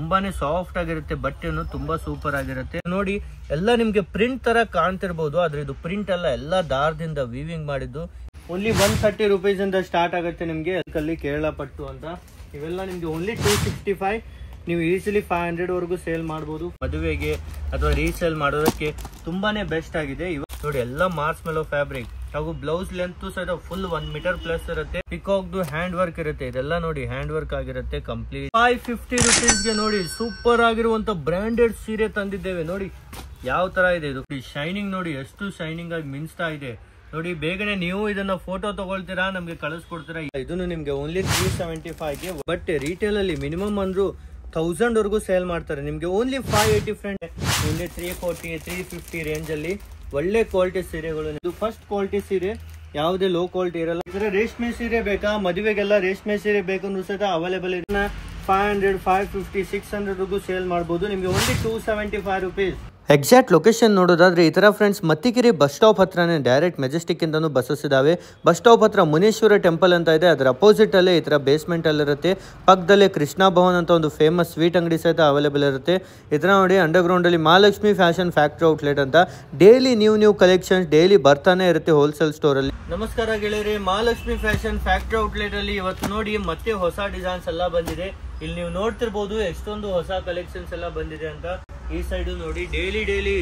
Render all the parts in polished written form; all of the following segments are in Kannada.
ತುಂಬಾನೇ ಸಾಫ್ಟ್ ಆಗಿರುತ್ತೆ, ಬಟ್ಟೆನು ತುಂಬಾ ಸೂಪರ್ ಆಗಿರುತ್ತೆ ನೋಡಿ. ಎಲ್ಲ ನಿಮ್ಗೆ ಪ್ರಿಂಟ್ ತರ ಕಾಣ್ತಿರ್ಬೋದು, ಆದ್ರೆ ಇದು ಪ್ರಿಂಟ್ ಅಲ್ಲ, ಎಲ್ಲ ದಾರದಿಂದ ವೀವಿಂಗ್ ಮಾಡಿದ್ದು. ಓನ್ಲಿ 130 rupees ಇಂದ ಸ್ಟಾರ್ಟ್ ಆಗುತ್ತೆ ನಿಮ್ಗೆ. ಅಲ್ಲಿ ಕೇರಳ ಪಟ್ಟು ಅಂತ ಇವೆಲ್ಲ ನಿಮ್ಗೆ ಓನ್ಲಿ 265. ನೀವು ಈಸಿಲಿ 500 ವರೆಗೂ ಸೇಲ್ ಮಾಡಬಹುದು. ಮದುವೆಗೆ ಅಥವಾ ರೀಸೇಲ್ ಮಾಡೋದಕ್ಕೆ ತುಂಬಾನೇ ಬೆಸ್ಟ್ ಆಗಿದೆ. ನೋಡಿ ಎಲ್ಲ ಮಾರ್ಸ್ ಮೆಲೋ ಫ್ಯಾಬ್ರಿಕ್ ಹಾಗೂ ಬ್ಲೌಸ್ ಲೆಂತ್ ಸಹಿತ ಫುಲ್ 1 ಮೀಟರ್ ಪ್ಲಸ್ ಇರುತ್ತೆ. ಪಿಕಾಕ್ ಹ್ಯಾಂಡ್ ವರ್ಕ್ ಇರುತ್ತೆ, ಇದೆಲ್ಲ ನೋಡಿ ಹ್ಯಾಂಡ್ ವರ್ಕ್ ಆಗಿರುತ್ತೆ ಕಂಪ್ಲೀಟ್. 550 rupees ಗೆ ನೋಡಿ ಸೂಪರ್ ಆಗಿರುವಂತ ಬ್ರಾಂಡೆಡ್ ಸೀರೆ ತಂದಿದ್ದೇವೆ. ನೋಡಿ ಯಾವ ತರ ಇದೆ ಇದು, ಶೈನಿಂಗ್ ನೋಡಿ ಎಷ್ಟು ಶೈನಿಂಗ್ ಆಗಿ ಮಿಂಚ್ತಾ ಇದೆ ನೋಡಿ. ಬೇಗನೆ ನೀವು ಇದನ್ನ ಫೋಟೋ ತಗೊಳ್ತೀರಾ, ನಮ್ಗೆ ಕಳಿಸ್ಕೊಡ್ತೀರಾ. ಇದನ್ನು ನಿಮ್ಗೆ ಓನ್ಲಿ 375 ಗೆ. ಬಟ್ ರಿಟೇಲ್ ಅಲ್ಲಿ ಮಿನಿಮಮ್ ಅಂದ್ರೂ 1000 ವರೆಗೂ ಸೇಲ್ ಮಾಡ್ತಾರೆ. ನಿಮ್ಗೆ ಓನ್ಲಿ 580 ಫ್ರೆಂಡ್, ಓನ್ಲಿ 340 350 ರೇಂಜ್ ಅಲ್ಲಿ ಒಳ್ಳೆ ಕ್ವಾಲಿಟಿ ಸೀರೆಗಳು. ಇದು ಫಸ್ಟ್ ಕ್ವಾಲಿಟಿ ಸೀರೆ, ಯಾವುದೇ ಲೋ ಕ್ವಾಲಿಟಿ ಇರಲ್ಲ. ಇದರ ರೇಷ್ಮೆ ಸೀರೆ ಬೇಕಾ, ಮದುವೆಗೆಲ್ಲ ರೇಷ್ಮೆ ಸೀರೆ ಬೇಕು ಸಹಿತ ಅವೈಲೇಬಲ್ ಇದೆ. 500 550 600 ವರೆಗೂ ಸೇಲ್ ಮಾಡಬಹುದು. ನಿಮ್ಗೆ ಓನ್ಲಿ 275 rupees. ಎಕ್ಸಾಕ್ಟ್ ಲೊಕೇಶನ್ ನೋಡೋದಾದ್ರೆ ಈ ತರ ಫ್ರೆಂಡ್ಸ್, ಮತ್ತಿಕೆರೆ ಬಸ್ ಸ್ಟಾಪ್ ಹತ್ರನೇ ಡೈರೆಕ್ಟ್ ಮೆಜೆಸ್ಟಿಕ್ ಇಂದನೂ ಬಸ್ಸಸ್ ಇದಾವೆ. ಬಸ್ ಸ್ಟಾಪ್ ಹತ್ರ ಮುನೇಶ್ವರ ಟೆಂಪಲ್ ಅಂತ ಇದೆ, ಅದರ ಅಪೋಸಿಟ್ ಅಲ್ಲೇ ಈ ತರ ಬೇಸ್ಮೆಂಟ್ ಅಲ್ಲಿ ಇರುತ್ತೆ. ಪಕ್ಕದಲ್ಲೇ ಕೃಷ್ಣ ಭವನ್ ಅಂತ ಒಂದು ಫೇಮಸ್ ಸ್ವೀಟ್ ಅಂಗಡಿ ಸಹಿತ ಅವೈಲೇಬಲ್ ಇರುತ್ತೆ. ಇದರ ನೋಡಿ ಅಂಡರ್ ಗ್ರೌಂಡ್ ಅಲ್ಲಿ ಮಹಾಲಕ್ಷ್ಮಿ ಫ್ಯಾಷನ್ ಫ್ಯಾಕ್ಟರಿ ಔಟ್ಲೆಟ್ ಅಂತ ಡೈಲಿ ನ್ಯೂ ಕಲೆಕ್ಷನ್ಸ್ ಡೈಲಿ ಬರ್ತಾನೆ ಇರುತ್ತೆ ಹೋಲ್ಸೇಲ್ ಸ್ಟೋರ್ ಅಲ್ಲಿ. ನಮಸ್ಕಾರ ಗೆಳೆಯರೆ, ಮಹಾಲಕ್ಷ್ಮಿ ಫ್ಯಾಷನ್ ಫ್ಯಾಕ್ಟರಿ ಔಟ್ಲೆಟ್ ಅಲ್ಲಿ ಇವತ್ತು ನೋಡಿ ಮತ್ತೆ ಹೊಸ ಡಿಸೈನ್ಸ್ ಎಲ್ಲ ಬಂದಿದೆ. ಇಲ್ಲಿ ನೀವು ನೋಡ್ತಿರ್ಬೋದು ಎಷ್ಟೊಂದು ಹೊಸ ಕಲೆಕ್ಷನ್ಸ್ ಎಲ್ಲ ಬಂದಿದೆ ಅಂತ. ಈ ಸೈಡ್ ನೋಡಿ ಡೈಲಿ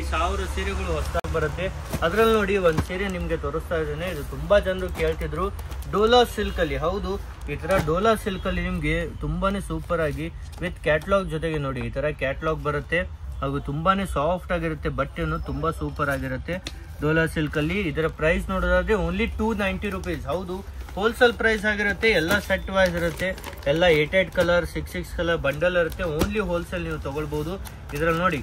1000 ಸೀರೆಗಳು ಹೊಸದಾಗಿ ಬರುತ್ತೆ. ಅದ್ರಲ್ಲಿ ನೋಡಿ ಒಂದ್ ಸೀರೆ ನಿಮ್ಗೆ ತೋರಿಸ್ತಾ ಇದ್ದೇನೆ. ಇದು ತುಂಬಾ ಜನರು ಕೇಳ್ತಿದ್ರು, ಡೋಲಾ ಸಿಲ್ಕ್ ಅಲ್ಲಿ. ಹೌದು, ಈ ತರ ಡೋಲಾ ಸಿಲ್ಕ್ ಅಲ್ಲಿ ನಿಮ್ಗೆ ತುಂಬಾನೇ ಸೂಪರ್ ಆಗಿ ವಿತ್ ಕ್ಯಾಟ್ಲಾಗ್ ಜೊತೆಗೆ ನೋಡಿ ಈ ತರ ಕ್ಯಾಟ್ಲಾಗ್ ಬರುತ್ತೆ. ಹಾಗೂ ತುಂಬಾನೇ ಸಾಫ್ಟ್ ಆಗಿರುತ್ತೆ, ಬಟ್ಟೆನು ತುಂಬಾ ಸೂಪರ್ ಆಗಿರುತ್ತೆ ಡೋಲಾ ಸಿಲ್ಕ್ ಅಲ್ಲಿ. ಇದರ ಪ್ರೈಸ್ ನೋಡೋದಾದ್ರೆ ಓನ್ಲಿ 290 rupees. ಹೌದು, ಹೋಲ್ಸೇಲ್ ಪ್ರೈಸ್ ಆಗಿರುತ್ತೆ. ಎಲ್ಲ ಸೆಟ್ ವೈಸ್ ಇರುತ್ತೆ, ಎಲ್ಲ 8 ಕಲರ್ 6 ಕಲರ್ ಬಂಡಲ್ ಇರುತ್ತೆ. ಓನ್ಲಿ ಹೋಲ್ಸೇಲ್ ನೀವು ತಗೊಳ್ಬಹುದು. ಇದ್ರಲ್ಲಿ ನೋಡಿ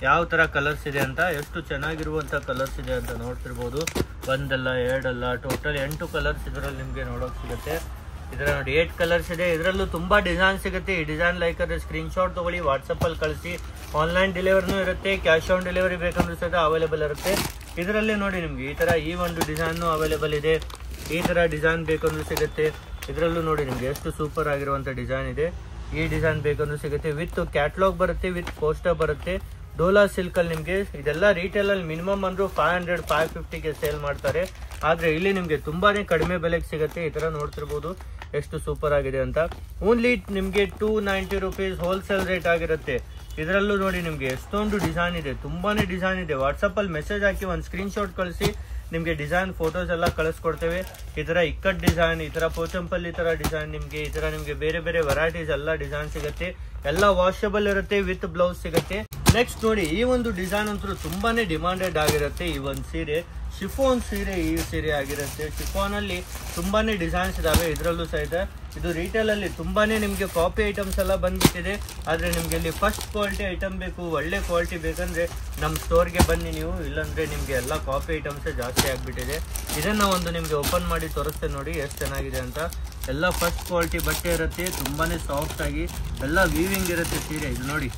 ಯಾವ ತರ ಕಲರ್ಸ್ ಇದೆ ಅಂತ, ಎಷ್ಟು ಚೆನ್ನಾಗಿರುವಂತ ಕಲರ್ಸ್ ಇದೆ ಅಂತ ನೋಡ್ತಿರ್ಬೋದು. ಒಂದಲ್ಲ ಎರಡಲ್ಲ, ಟೋಟಲ್ 8 ಕಲರ್ಸ್ ಇದರಲ್ಲಿ ನಿಮ್ಗೆ ನೋಡೋಕೆ ಸಿಗುತ್ತೆ. ಇದರ ನೋಡಿ 8 ಕಲರ್ಸ್ ಇದೆ. ಇದರಲ್ಲೂ ತುಂಬಾ ಡಿಸೈನ್ ಸಿಗುತ್ತೆ. ಈ ಡಿಸೈನ್ ಲೈಕ್ ಆದ್ರೆ ಸ್ಕ್ರೀನ್ ಶಾಟ್ ತಗೊಳ್ಳಿ, ವಾಟ್ಸಪ್ ಅಲ್ಲಿ ಕಳಿಸಿ. ಆನ್ಲೈನ್ ಡೆಲಿವರಿನೂ ಇರುತ್ತೆ, ಕ್ಯಾಶ್ ಆನ್ ಡೆಲಿವರಿ ಬೇಕಂದ್ರೂ ಸಹಿತ ಅವೈಲೇಬಲ್ ಇರುತ್ತೆ. ಇದರಲ್ಲಿ ನೋಡಿ ನಿಮ್ಗೆ ಈ ತರ ಈ ಒಂದು ಡಿಸೈನ್ ಅವೈಲೇಬಲ್ ಇದೆ. ಈ ತರ ಡಿಸೈನ್ ಬೇಕಂದ್ರೂ ಸಿಗುತ್ತೆ. ಇದರಲ್ಲೂ ನೋಡಿ ನಿಮ್ಗೆ ಎಷ್ಟು ಸೂಪರ್ ಆಗಿರುವಂತ ಡಿಸೈನ್ ಇದೆ. ಈ ಡಿಸೈನ್ ಬೇಕಂದ್ರೂ ಸಿಗುತ್ತೆ. ವಿತ್ ಕ್ಯಾಟ್ಲಾಗ್ ಬರುತ್ತೆ, ವಿತ್ ಪೋಸ್ಟರ್ ಬರುತ್ತೆ. ಡೋಲಾ ಸಿಲ್ಕ್ ಅಲ್ಲಿ ನಿಮ್ಗೆ ಇದೆಲ್ಲ ರಿಟೇಲ್ ಅಲ್ಲಿ ಮಿನಿಮಮ್ ಅಂದ್ರೂ 500 550 ಗೆ ಸೇಲ್ ಮಾಡ್ತಾರೆ. ಆದ್ರೆ ಇಲ್ಲಿ ನಿಮ್ಗೆ ತುಂಬಾನೇ ಕಡಿಮೆ ಬೆಲೆಗೆ ಸಿಗುತ್ತೆ. ಈ ತರ ನೋಡ್ತಿರ್ಬೋದು ಎಷ್ಟು ಸೂಪರ್ ಆಗಿದೆ ಅಂತ. ಓನ್ಲಿ ನಿಮ್ಗೆ 290 rupees ಹೋಲ್ಸೇಲ್ ರೇಟ್ ಆಗಿರುತ್ತೆ. ಇದರಲ್ಲೂ ನೋಡಿ ನಿಮ್ಗೆ ಎಷ್ಟೊಂದು ಡಿಸೈನ್ ಇದೆ, ತುಂಬಾನೇ ಡಿಸೈನ್ ಇದೆ. ವಾಟ್ಸಪ್ ಅಲ್ಲಿ ಮೆಸೇಜ್ ಹಾಕಿ ಒಂದು ಸ್ಕ್ರೀನ್ ಶಾಟ್ ಕಳಿಸಿ, ನಿಮ್ಗೆ ಡಿಸೈನ್ ಫೋಟೋಸ್ ಎಲ್ಲ ಕಳಿಸ್ಕೊಡ್ತೇವೆ. ಈ ತರ ಇಕ್ಕಟ್ ಡಿಸೈನ್, ಈ ತರ ಪೋಚಂಪಲ್ಲಿ ತರ ಡಿಸೈನ್, ನಿಮ್ಗೆ ಈ ತರ ನಿಮ್ಗೆ ಬೇರೆ ಬೇರೆ ವೆರೈಟೀಸ್ ಎಲ್ಲ ಡಿಸೈನ್ ಸಿಗುತ್ತೆ. ಎಲ್ಲ ವಾಷಬಲ್ ಇರುತ್ತೆ, ವಿತ್ ಬ್ಲೌಸ್ ಸಿಗುತ್ತೆ. ನೆಕ್ಸ್ಟ್ ನೋಡಿ ಈ ಒಂದು ಡಿಸೈನ್ ಅಂತೂ ತುಂಬಾನೇ ಡಿಮಾಂಡೆಡ್ ಆಗಿರುತ್ತೆ. ಈ ಒಂದು ಸೀರೆ ಶಿಫಾನ್ ಸೀರೆ, ಈ ಸೀರೆ ಆಗಿರುತ್ತೆ. ಶಿಫಾನ್ ಅಲ್ಲಿ ತುಂಬಾನೇ ಡಿಸೈನ್ಸ್ ಇದಾವೆ. ಇದರಲ್ಲೂ ಸಹಿತ ಇದು ರಿಟೇಲ್ ಅಲ್ಲಿ ತುಂಬಾನೇ ನಿಮ್ಗೆ ಕಾಪಿ ಐಟಮ್ಸ್ ಎಲ್ಲ ಬಂದ್ಬಿಟ್ಟಿದೆ. ಆದ್ರೆ ನಿಮ್ಗೆ ಇಲ್ಲಿ ಫಸ್ಟ್ ಕ್ವಾಲಿಟಿ ಐಟಮ್ ಬೇಕು, ಒಳ್ಳೆ ಕ್ವಾಲಿಟಿ ಬೇಕಂದ್ರೆ ನಮ್ಮ ಸ್ಟೋರ್ಗೆ ಬನ್ನಿ ನೀವು. ಇಲ್ಲಾಂದ್ರೆ ನಿಮ್ಗೆ ಎಲ್ಲ ಕಾಪಿ ಐಟಮ್ಸ್ ಜಾಸ್ತಿ ಆಗ್ಬಿಟ್ಟಿದೆ. ಇದನ್ನ ಒಂದು ನಿಮ್ಗೆ ಓಪನ್ ಮಾಡಿ ತೋರಿಸ್ತೇನೆ ನೋಡಿ ಎಷ್ಟು ಚೆನ್ನಾಗಿದೆ ಅಂತ. ಎಲ್ಲ ಫಸ್ಟ್ ಕ್ವಾಲಿಟಿ ಬಟ್ಟೆ ಇರುತ್ತೆ, ತುಂಬಾನೇ ಸಾಫ್ಟ್ ಆಗಿ ಎಲ್ಲ ವೀವಿಂಗ್ ಇರುತ್ತೆ ಸೀರೆ. ಇದು ನೋಡಿ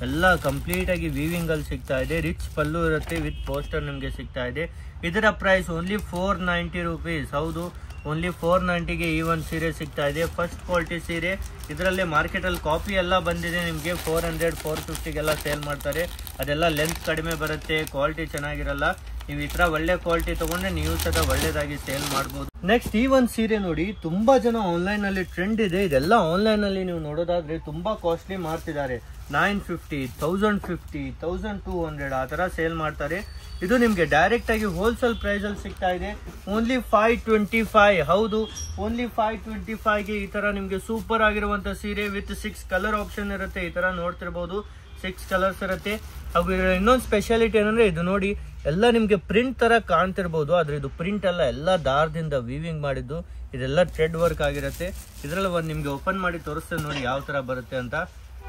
ಎಲ್ಲ ಕಂಪ್ಲೀಟ್ ಆಗಿ ವೀವಿಂಗ್ ಅಲ್ಲಿ ಸಿಗ್ತಾ ಇದೆ. ರಿಚ್ ಪಲ್ಲು ಇರುತ್ತೆ, ವಿತ್ ಪೋಸ್ಟರ್ ನಿಮ್ಗೆ ಸಿಗ್ತಾ ಇದೆ. ಇದರ ಪ್ರೈಸ್ ಓನ್ಲಿ 490 rupees. ಹೌದು, ಓನ್ಲಿ 490 ಗೆ ಈ ಒಂದು ಸೀರೆ ಸಿಗ್ತಾ ಇದೆ. ಫಸ್ಟ್ ಕ್ವಾಲಿಟಿ ಸೀರೆ. ಇದರಲ್ಲೇ ಮಾರ್ಕೆಟ್ ಅಲ್ಲಿ ಕಾಪಿ ಎಲ್ಲ ಬಂದಿದೆ ನಿಮ್ಗೆ 400 450 ಗೆಲ್ಲ ಸೇಲ್ ಮಾಡ್ತಾರೆ. ಅದೆಲ್ಲ ಲೆಂತ್ ಕಡಿಮೆ ಬರುತ್ತೆ, ಕ್ವಾಲಿಟಿ ಚೆನ್ನಾಗಿರಲ್ಲ. ನೀವು ಈ ತರ ಒಳ್ಳೆ ಕ್ವಾಲಿಟಿ ತಗೊಂಡ್ರೆ ನೀವು ಸಹ ಒಳ್ಳೇದಾಗಿ ಸೇಲ್ ಮಾಡಬಹುದು. ನೆಕ್ಸ್ಟ್ ಈ ಒಂದು ಸೀರೆ ನೋಡಿ ತುಂಬಾ ಜನ ಆನ್ಲೈನ್ ಅಲ್ಲಿ ಟ್ರೆಂಡ್ ಇದೆ. ಇದೆಲ್ಲ ಆನ್ಲೈನ್ ಅಲ್ಲಿ ನೀವು ನೋಡೋದಾದ್ರೆ ತುಂಬಾ ಕಾಸ್ಟ್ಲಿ ಮಾಡ್ತಿದ್ದಾರೆ. 950 1050 1200 ಆ ತರ ಸೇಲ್ ಮಾಡ್ತಾರೆ. ಇದು ನಿಮ್ಗೆ ಡೈರೆಕ್ಟ್ ಆಗಿ ಹೋಲ್ಸೇಲ್ ಪ್ರೈಸ್ ಅಲ್ಲಿ ಸಿಗ್ತಾ ಇದೆ. ಓನ್ಲಿ 525. ಹೌದು, ಓನ್ಲಿ 525 ಗೆ ಈ ತರ ನಿಮ್ಗೆ ಸೂಪರ್ ಆಗಿರುವಂತ ಸೀರೆ ವಿತ್ 6 ಕಲರ್ ಆಪ್ಷನ್ ಇರುತ್ತೆ. ಈ ತರ ನೋಡ್ತಿರ್ಬೋದು 6 ಕಲರ್ಸ್ ಇರುತ್ತೆ. ಹಾಗೂ ಇನ್ನೊಂದು ಸ್ಪೆಷಾಲಿಟಿ ಏನಂದ್ರೆ ಇದು ನೋಡಿ ಎಲ್ಲ ನಿಮ್ಗೆ ಪ್ರಿಂಟ್ ತರ ಕಾಣ್ತಿರ್ಬೋದು, ಆದ್ರೆ ಇದು ಪ್ರಿಂಟ್ ಅಲ್ಲ, ಎಲ್ಲ ದಾರದಿಂದ ವೀವಿಂಗ್ ಮಾಡಿದ್ದು. ಇದೆಲ್ಲ ಥ್ರೆಡ್ ವರ್ಕ್ ಆಗಿರುತ್ತೆ. ಇದ್ರಲ್ಲಿ ಒಂದು ನಿಮ್ಗೆ ಓಪನ್ ಮಾಡಿ ತೋರಿಸ್ತೇನೆ ನೋಡಿ ಯಾವ ತರ ಬರುತ್ತೆ ಅಂತ.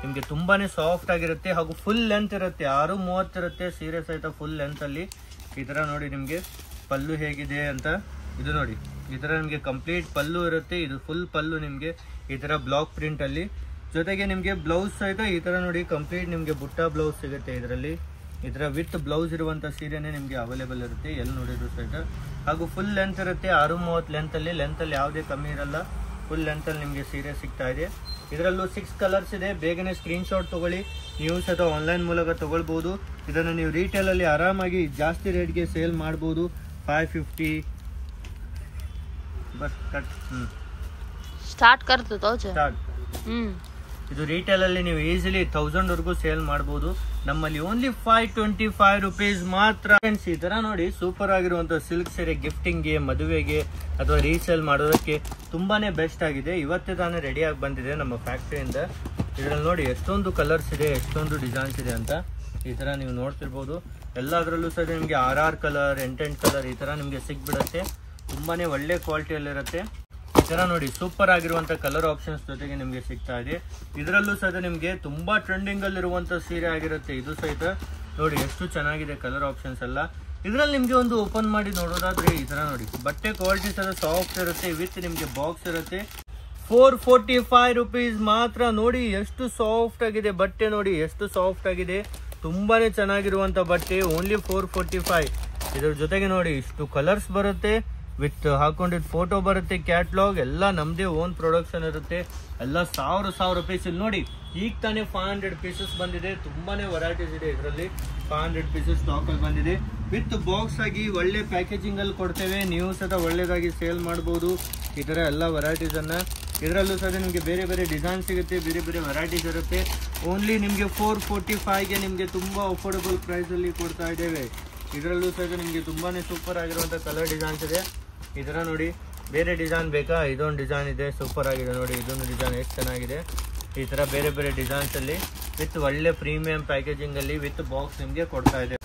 ನಿಮ್ಗೆ ತುಂಬಾನೇ ಸಾಫ್ಟ್ ಆಗಿರುತ್ತೆ ಹಾಗೂ ಫುಲ್ ಲೆಂತ್ ಇರುತ್ತೆ. 630 ಇರುತ್ತೆ ಸೀರೆ ಸಹಿತ ಫುಲ್ ಲೆಂತ್ ಅಲ್ಲಿ. ಈ ತರ ನೋಡಿ ನಿಮ್ಗೆ ಪಲ್ಲು ಹೇಗಿದೆ ಅಂತ. ಇದು ನೋಡಿ ಈ ತರ ನಿಮ್ಗೆ ಕಂಪ್ಲೀಟ್ ಪಲ್ಲು ಇರುತ್ತೆ. ಇದು ಫುಲ್ ಪಲ್ಲು ನಿಮ್ಗೆ ಈ ತರ ಬ್ಲಾಕ್ ಪ್ರಿಂಟ್ ಅಲ್ಲಿ. ಜೊತೆಗೆ ನಿಮ್ಗೆ ಬ್ಲೌಸ್ ಸಹಿತ ಈ ತರ ನೋಡಿ ಕಂಪ್ಲೀಟ್ ನಿಮ್ಗೆ ಬುಟ್ಟ ಬ್ಲೌಸ್ ಸಿಗುತ್ತೆ. ಇದರಲ್ಲಿ ಈ ತರ ವಿತ್ ಬ್ಲೌಸ್ ಇರುವಂತ ಸೀರೆನೇ ನಿಮ್ಗೆ ಅವೈಲೇಬಲ್ ಇರುತ್ತೆ ಎಲ್ಲಿ ನೋಡಿದ್ರು ಸಹಿತ. ಹಾಗೂ ಫುಲ್ ಲೆಂತ್ ಇರುತ್ತೆ 630 ಲೆಂತ್ ಅಲ್ಲಿ ಯಾವುದೇ ಕಮ್ಮಿ ಇರಲ್ಲ. ಫುಲ್ ಲೆಂತ್ ಅಲ್ಲಿ ನಿಮ್ಗೆ ಸೀರೆ ಸಿಗ್ತಾ ಇದೆ. ಇದರಲ್ಲೂ 6 ಕಲರ್ಸ್ ಇದೆ. ಬೇಗನೆ ಸ್ಕ್ರೀನ್ ಶಾಟ್ ತಗೊಳ್ಳಿ. ನೀವು ಸಹ ಆನ್ಲೈನ್ ಮೂಲಕ ತಗೊಳ್ಬಹುದು. ಇದನ್ನು ನೀವು ರಿಟೇಲ್ ಅಲ್ಲಿ ಆರಾಮಾಗಿ ಜಾಸ್ತಿ ರೇಟ್ಗೆ ಸೇಲ್ ಮಾಡಬಹುದು. 550 ಬಸ್ ಸ್ಟಾರ್ಟ್ ಕರ್ತದ ಸ್ಟಾರ್ಟ್. ಇದು ರಿಟೇಲ್ ಅಲ್ಲಿ ನೀವು ಈಸಿಲಿ 1000 ವರೆಗೂ ಸೇಲ್ ಮಾಡಬಹುದು. ನಮ್ಮಲ್ಲಿ ಓನ್ಲಿ 525 ರುಪೀಸ್ ಮಾತ್ರ. ಫ್ರೆಂಡ್ಸ್, ಈ ತರ ನೋಡಿ ಸೂಪರ್ ಆಗಿರುವಂತ ಸಿಲ್ಕ್ ಸೀರೆ ಗಿಫ್ಟಿಂಗ್ಗೆ, ಮದುವೆಗೆ ಅಥವಾ ರೀಸೇಲ್ ಮಾಡೋದಕ್ಕೆ ತುಂಬಾನೇ ಬೆಸ್ಟ್ ಆಗಿದೆ. ಇವತ್ತೇ ತಾನೇ ರೆಡಿ ಆಗಿ ಬಂದಿದೆ ನಮ್ಮ ಫ್ಯಾಕ್ಟರಿಯಿಂದ. ಇದರಲ್ಲಿ ನೋಡಿ ಎಷ್ಟೊಂದು ಕಲರ್ಸ್ ಇದೆ, ಎಷ್ಟೊಂದು ಡಿಸೈನ್ಸ್ ಇದೆ ಅಂತ ಈ ತರ ನೀವು ನೋಡ್ತಿರ್ಬೋದು. ಎಲ್ಲದರಲ್ಲೂ ಸಹ ನಿಮಗೆ 6 ಕಲರ್, 8 ಕಲರ್ ಈ ತರ ನಿಮಗೆ ಸಿಕ್ಬಿಡುತ್ತೆ. ತುಂಬಾನೇ ಒಳ್ಳೆ ಕ್ವಾಲಿಟಿಯಲ್ಲಿರುತ್ತೆ. ಈ ತರ ನೋಡಿ ಸೂಪರ್ ಆಗಿರುವಂತ ಕಲರ್ ಆಪ್ಷನ್ಸ್ ಜೊತೆಗೆ ನಿಮ್ಗೆ ಸಿಗ್ತಾ ಇದೆ. ಇದರಲ್ಲೂ ಸಹ ನಿಮ್ಗೆ ತುಂಬಾ ಟ್ರೆಂಡಿಂಗ್ ಅಲ್ಲಿ ಇರುವಂತ ಸೀರೆ ಆಗಿರುತ್ತೆ. ಇದು ಸಹಿತ ನೋಡಿ ಎಷ್ಟು ಚೆನ್ನಾಗಿದೆ ಕಲರ್ ಆಪ್ಷನ್ಸ್ ಎಲ್ಲ. ಇದರಲ್ಲಿ ನಿಮ್ಗೆ ಒಂದು ಓಪನ್ ಮಾಡಿ ನೋಡೋದಾದ್ರೆ ಈ ತರ ನೋಡಿ ಬಟ್ಟೆ ಕ್ವಾಲಿಟಿ ಸಹ ಸಾಫ್ಟ್ ಇರುತ್ತೆ. ವಿತ್ ನಿಮ್ಗೆ ಬಾಕ್ಸ್ ಇರುತ್ತೆ. 445 ರುಪೀಸ್ ಮಾತ್ರ. ನೋಡಿ ಎಷ್ಟು ಸಾಫ್ಟ್ ಆಗಿದೆ ಬಟ್ಟೆ, ನೋಡಿ ಎಷ್ಟು ಸಾಫ್ಟ್ ಆಗಿದೆ. ತುಂಬಾನೇ ಚೆನ್ನಾಗಿರುವಂತ ಬಟ್ಟೆ. ಓನ್ಲಿ 445. ಇದ್ರ ಜೊತೆಗೆ ನೋಡಿ ಇಷ್ಟು ಕಲರ್ಸ್ ಬರುತ್ತೆ. ವಿತ್ ಹಾಕೊಂಡಿದ್ ಫೋಟೋ ಬರುತ್ತೆ, ಕ್ಯಾಟ್ಲಾಗ್ ಎಲ್ಲ ನಮ್ದೇ ಓನ್ ಪ್ರೊಡಕ್ಷನ್ ಇರುತ್ತೆ. ಎಲ್ಲ 1000 ರೂಪೀಸ್. ಇಲ್ಲಿ ನೋಡಿ ಈಗ ತಾನೇ 500 ಪೀಸಸ್ ಬಂದಿದೆ. ತುಂಬಾನೇ ವೆರೈಟೀಸ್ ಇದೆ ಇದರಲ್ಲಿ. 500 ಪೀಸಸ್ ಸ್ಟಾಕ್ ಅಲ್ಲಿ ಬಂದಿದೆ. ವಿತ್ ಬಾಕ್ಸ್ ಆಗಿ ಒಳ್ಳೆ ಪ್ಯಾಕೇಜಿಂಗ್ ಅಲ್ಲಿ ಕೊಡ್ತೇವೆ. ನೀವು ಸಹ ಒಳ್ಳೇದಾಗಿ ಸೇಲ್ ಮಾಡಬಹುದು ಈ ತರ ಎಲ್ಲ ವೆರೈಟೀಸ್ ಅನ್ನ. ಇದರಲ್ಲೂ ಸಹ ನಿಮ್ಗೆ ಬೇರೆ ಬೇರೆ ಡಿಸೈನ್ ಸಿಗುತ್ತೆ, ಬೇರೆ ಬೇರೆ ವೆರೈಟೀಸ್ ಇರುತ್ತೆ. ಓನ್ಲಿ ನಿಮ್ಗೆ 445ಗೆ ನಿಮ್ಗೆ ತುಂಬಾ ಅಫೋರ್ಡಬಲ್ ಪ್ರೈಸ್ ಅಲ್ಲಿ ಕೊಡ್ತಾ ಇದ್ದೇವೆ. ಇದರಲ್ಲೂ ಸಹ ನಿಮ್ಗೆ ತುಂಬಾನೇ ಸೂಪರ್ ಆಗಿರುವಂತ ಕಲರ್ ಡಿಸೈನ್ಸ್ ಇದೆ. ಈ ತರ ನೋಡಿ ಬೇರೆ ಡಿಸೈನ್ ಬೇಕಾ? ಇದೊಂದು ಡಿಸೈನ್ ಇದೆ, ಸೂಪರ್ ಆಗಿದೆ ನೋಡಿ. ಇದೊಂದು ಡಿಸೈನ್ ಎಷ್ಟು ಚೆನ್ನಾಗಿದೆ. ಈ ತರ ಬೇರೆ ಬೇರೆ ಡಿಸೈನ್ಸ್ ಅಲ್ಲಿ ವಿತ್ ಒಳ್ಳೆ ಪ್ರೀಮಿಯಂ ಪ್ಯಾಕೇಜಿಂಗ್ ಅಲ್ಲಿ ವಿತ್ ಬಾಕ್ಸ್ ನಿಮ್ಗೆ ಕೊಡ್ತಾ ಇದೆ.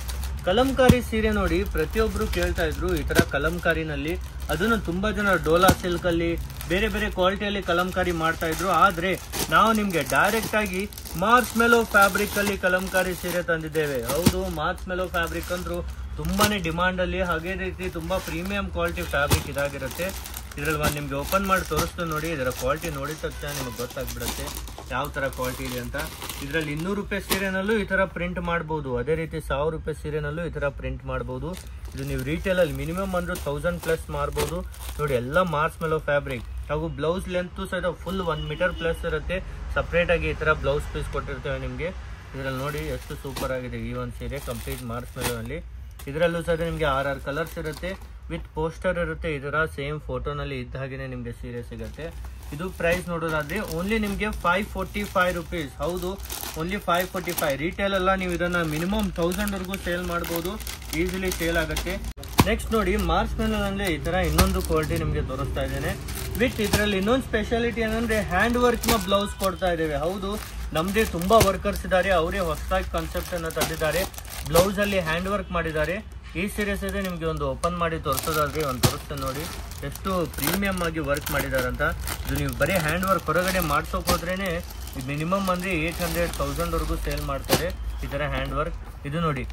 ಕಲಂಕಾರಿ ಸೀರೆ ನೋಡಿ ಪ್ರತಿಯೊಬ್ರು ಕೇಳ್ತಾ ಇದ್ರು ಈ ತರ ಕಲಂಕಾರಿನಲ್ಲಿ. ಅದನ್ನು ತುಂಬಾ ಜನ ಡೋಲಾ ಸಿಲ್ಕ್ ಅಲ್ಲಿ ಬೇರೆ ಬೇರೆ ಕ್ವಾಲಿಟಿಯಲ್ಲಿ ಕಲಂಕಾರಿ ಮಾಡ್ತಾ ಇದ್ರು. ಆದ್ರೆ ನಾವು ನಿಮ್ಗೆ ಡೈರೆಕ್ಟ್ ಆಗಿ ಮಾರ್ಸ್ ಮೆಲೋ ಫ್ಯಾಬ್ರಿಕ್ ಅಲ್ಲಿ ಕಲಂಕಾರಿ ಸೀರೆ ತಂದಿದ್ದೇವೆ. ಹೌದು, ಮಾರ್ಸ್ ಮೆಲೋ ಫ್ಯಾಬ್ರಿಕ್ ಅಂದ್ರು ತುಂಬಾನೇ ಡಿಮಾಂಡ್ ಅಲ್ಲಿ. ಹಾಗೆ ರೀತಿ ತುಂಬಾ ಪ್ರೀಮಿಯಂ ಕ್ವಾಲಿಟಿ ಫ್ಯಾಬ್ರಿಕ್ ಇದಾಗಿರುತ್ತೆ. ಇದ್ರಲ್ಲಿ ಒಂದು ನಿಮ್ಗೆ ಓಪನ್ ಮಾಡಿ ತೋರಿಸ್ತು ನೋಡಿ. ಇದರ ಕ್ವಾಲಿಟಿ ನೋಡಿದ ತಕ್ಷಣ ನಿಮ್ಗೆ ಗೊತ್ತಾಗ್ಬಿಡುತ್ತೆ ಯಾವ ತರ ಕ್ವಾಲಿಟಿ ಇದೆ ಅಂತ. ಇದರಲ್ಲಿ 200 ರೂಪಾಯಿ ಸೀರೆನಲ್ಲೂ ಈ ತರ ಪ್ರಿಂಟ್ ಮಾಡಬಹುದು. ಅದೇ ರೀತಿ 1000 ರೂಪಾಯಿ ಸೀರೆನಲ್ಲೂ ಈ ತರ ಪ್ರಿಂಟ್ ಮಾಡಬಹುದು. ಇದು ನೀವು ರಿಟೇಲ್ ಅಲ್ಲಿ ಮಿನಿಮಮ್ ಅಂದ್ರೆ 1000+ ಮಾರ್ಬೋದು ನೋಡಿ. ಎಲ್ಲ ಮಾರ್ಸ್ ಮೆಲೋ ಫ್ಯಾಬ್ರಿಕ್. ಹಾಗೂ ಬ್ಲೌಸ್ ಲೆಂತ್ ಸಹಿತ ಫುಲ್ 1 ಮೀಟರ್ ಪ್ಲಸ್ ಇರುತ್ತೆ. ಸಪ್ರೇಟ್ ಆಗಿ ಈ ತರ ಬ್ಲೌಸ್ ಪೀಸ್ ಕೊಟ್ಟಿರ್ತೇವೆ ನಿಮ್ಗೆ. ಇದರಲ್ಲಿ ನೋಡಿ ಎಷ್ಟು ಸೂಪರ್ ಆಗಿದೆ ಈ ಒಂದು ಸೀರೆ ಕಂಪ್ಲೀಟ್ ಮಾರ್ಸ್ ಮೆಲೋ ಅಲ್ಲಿ. ಇದರಲ್ಲೂ ಸಹ ನಿಮ್ಗೆ 6 ಕಲರ್ಸ್ ಇರುತ್ತೆ. ವಿತ್ ಪೋಸ್ಟರ್ ಇರುತ್ತೆ. ಇದರ ಸೇಮ್ ಫೋಟೋನಲ್ಲಿ ಇದ್ದ ಹಾಗೆ ನಿಮ್ಗೆ ಸೀರೆ ಸಿಗುತ್ತೆ. ಇದು ಪ್ರೈಸ್ ನೋಡೋದಾದ್ರೆ ಓನ್ಲಿ ನಿಮ್ಗೆ 545 ರುಪೀಸ್. ಹೌದು, ಓನ್ಲಿ 545. ರಿಟೇಲ್ ಅಲ್ಲ, ನೀವು ಇದನ್ನ ಮಿನಿಮಮ್ 1000 ವರೆಗೂ ಸೇಲ್ ಮಾಡಬಹುದು. ಈಸಿಲಿ ಸೇಲ್ ಆಗುತ್ತೆ. ನೆಕ್ಸ್ಟ್ ನೋಡಿ ಮಾರ್ಸ್ ಮೆಲೋನಲ್ಲಿ ಈ ತರ ಇನ್ನೊಂದು ಕ್ವಾಲಿಟಿ ನಿಮ್ಗೆ ತೋರಿಸ್ತಾ ಇದ್ದೇನೆ. ವಿತ್ ಇದರಲ್ಲಿ ಇನ್ನೊಂದು ಸ್ಪೆಷಾಲಿಟಿ ಏನಂದ್ರೆ ಹ್ಯಾಂಡ್ ವರ್ಕ್ ನ ಬ್ಲೌಸ್ ಕೊಡ್ತಾ ಇದ್ದೇವೆ. ಹೌದು, ನಮ್ದೇ ತುಂಬಾ ವರ್ಕರ್ಸ್ ಇದ್ದಾರೆ. ಅವರೇ ಹೊಸದಾಗಿ ಕಾನ್ಸೆಪ್ಟ್ ಅನ್ನ ತಂದಿದ್ದಾರೆ. ಬ್ಲೌಸ್ ಅಲ್ಲಿ ಹ್ಯಾಂಡ್ ವರ್ಕ್ ಮಾಡಿದ್ದಾರೆ. ಈ ಸೀರೀಸ್ ಇದೆ ನಿಮ್ಗೆ ಒಂದು ಓಪನ್ ಮಾಡಿ ತೋರಿಸೋದಾದ್ರೆ ಒಂದು ತೋರಿಸ್ತೇನೆ ನೋಡಿ ಎಷ್ಟು ಪ್ರೀಮಿಯಂ ಆಗಿ ವರ್ಕ್ ಮಾಡಿದ್ದಾರೆ ಅಂತ. ಇದು ನೀವು ಬರೀ ಹ್ಯಾಂಡ್ ವರ್ಕ್ ಹೊರಗಡೆ ಮಾಡ್ಸೋಕೆ ಹೋದ್ರೇನೆ ಮಿನಿಮಮ್ ಅಂದ್ರೆ 800-1000 ವರೆಗೂ ಸೇಲ್ ಮಾಡ್ತಾರೆ ಈ ತರ ಹ್ಯಾಂಡ್ ವರ್ಕ್. ಇದು ನೋಡಿ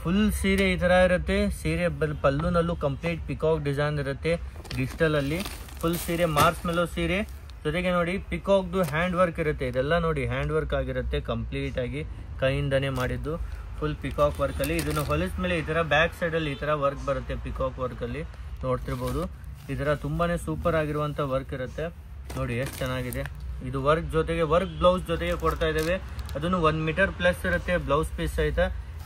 ಫುಲ್ ಸೀರೆ ಈ ತರ ಇರುತ್ತೆ. ಸೀರೆ ಪಲ್ಲುನಲ್ಲೂ ಕಂಪ್ಲೀಟ್ ಪಿಕಾಕ್ ಡಿಸೈನ್ ಇರುತ್ತೆ. ಡಿಜಿಟಲ್ ಅಲ್ಲಿ ಫುಲ್ ಸೀರೆ ಮಾರ್ಸ್ ಮೆಲೋ ಸೀರೆ ಜೊತೆಗೆ ನೋಡಿ ಪಿಕಾಕ್ದು ಹ್ಯಾಂಡ್ ವರ್ಕ್ ಇರುತ್ತೆ. ಇದೆಲ್ಲ ನೋಡಿ ಹ್ಯಾಂಡ್ ವರ್ಕ್ ಆಗಿರುತ್ತೆ. ಕಂಪ್ಲೀಟ್ ಆಗಿ ಕೈಯಿಂದನೇ ಮಾಡಿದ್ದು ಫುಲ್ ಪಿಕಾಕ್ ವರ್ಕ್ ಅಲ್ಲಿ. ಇದನ್ನು ಹೊಲಿಸ್ ಮೇಲೆ ಈ ತರ ಬ್ಯಾಕ್ ಸೈಡ್ ಅಲ್ಲಿ ಈ ತರ ವರ್ಕ್ ಬರುತ್ತೆ ಪಿಕಾಕ್ ವರ್ಕ್ ಅಲ್ಲಿ ನೋಡ್ತಿರ್ಬೋದು. ಈ ತರ ತುಂಬಾನೇ ಸೂಪರ್ ಆಗಿರುವಂತ ವರ್ಕ್ ಇರುತ್ತೆ ನೋಡಿ ಎಷ್ಟು ಚೆನ್ನಾಗಿದೆ. ಇದು ವರ್ಕ್ ಜೊತೆಗೆ ವರ್ಕ್ ಬ್ಲೌಸ್ ಜೊತೆಗೆ ಕೊಡ್ತಾ ಇದ್ದೇವೆ. ಅದನ್ನು 1 ಮೀಟರ್ ಪ್ಲಸ್ ಇರುತ್ತೆ ಬ್ಲೌಸ್ ಪೀಸ್ ಸಹಿತ.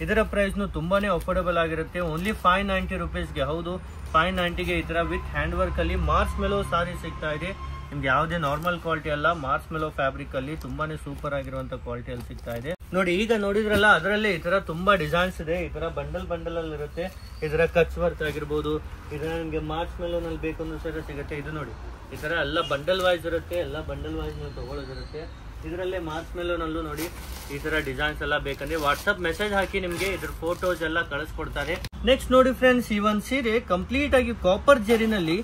ಇದರ ಪ್ರೈಸ್ನು ತುಂಬಾನೇ ಅಫೋರ್ಡಬಲ್ ಆಗಿರುತ್ತೆ. ಓನ್ಲಿ 590 ರುಪೀಸ್ಗೆ. ಹೌದು, 590ಗೆ ಈ ತರ ವಿತ್ ಹ್ಯಾಂಡ್ ವರ್ಕ್ ಅಲ್ಲಿ ಮಾರ್ಸ್ ಮೆಲೋ ಸಾರಿ ಸಿಗ್ತಾ ಇದೆ ನಿಮ್ಗೆ. ಯಾವುದೇ ನಾರ್ಮಲ್ ಕ್ವಾಲಿಟಿ ಅಲ್ಲ, ಮಾರ್ಸ್ ಮೆಲೋ ಫ್ಯಾಬ್ರಿಕ್ ಅಲ್ಲಿ ತುಂಬಾನೇ ಸೂಪರ್ ಆಗಿರುವಂತ ಕ್ವಾಲಿಟಿ ಅಲ್ಲಿ ಸಿಗ್ತಾ ಇದೆ ನೋಡಿ. ಈಗ ನೋಡಿದ್ರಲ್ಲ ಅದರಲ್ಲಿ ಈ ತರ ತುಂಬಾ ಡಿಸೈನ್ಸ್ ಇದೆ. ಈ ತರ ಬಂಡಲ್ ಅಲ್ಲಿ ಇರುತ್ತೆ. ಇದರ ಕಚ್ ವರ್ಕ್ ಆಗಿರ್ಬೋದು. ಇದರ ನಿಮ್ಗೆ ಮಾರ್ಸ್ ಮೆಲೋನಲ್ಲಿ ಬೇಕು ಅನ್ನೋ ಸಹ ಸಿಗುತ್ತೆ. ಇದು ನೋಡಿ ಈ ತರ ಎಲ್ಲ ಬಂಡಲ್ ವೈಸ್ ಇರುತ್ತೆ. ಎಲ್ಲ ಬಂಡಲ್ ವೈಸ್ ನೀವು ತಗೊಳ್ಳೋದಿರುತ್ತೆ. ಇದರಲ್ಲೇ ಮಾರ್ಸ್ ಮೆಲೋನಲ್ಲೂ ನೋಡಿ ಈ ತರ ಡಿಸೈನ್ಸ್ ಎಲ್ಲ ಬೇಕಂದ್ರೆ ವಾಟ್ಸ್ಆಪ್ ಮೆಸೇಜ್ ಹಾಕಿ ನಿಮ್ಗೆ ಇದ್ರ ಫೋಟೋಸ್ ಎಲ್ಲ ಕಳಿಸ್ಕೊಡ್ತಾರೆ. ನೆಕ್ಸ್ಟ್ ನೋಡಿ ಫ್ರೆಂಡ್ಸ್, ಈ ಒಂದು ಸೀರೆ ಕಂಪ್ಲೀಟ್ ಆಗಿ ಕಾಪರ್ ಜೆರಿನಲ್ಲಿ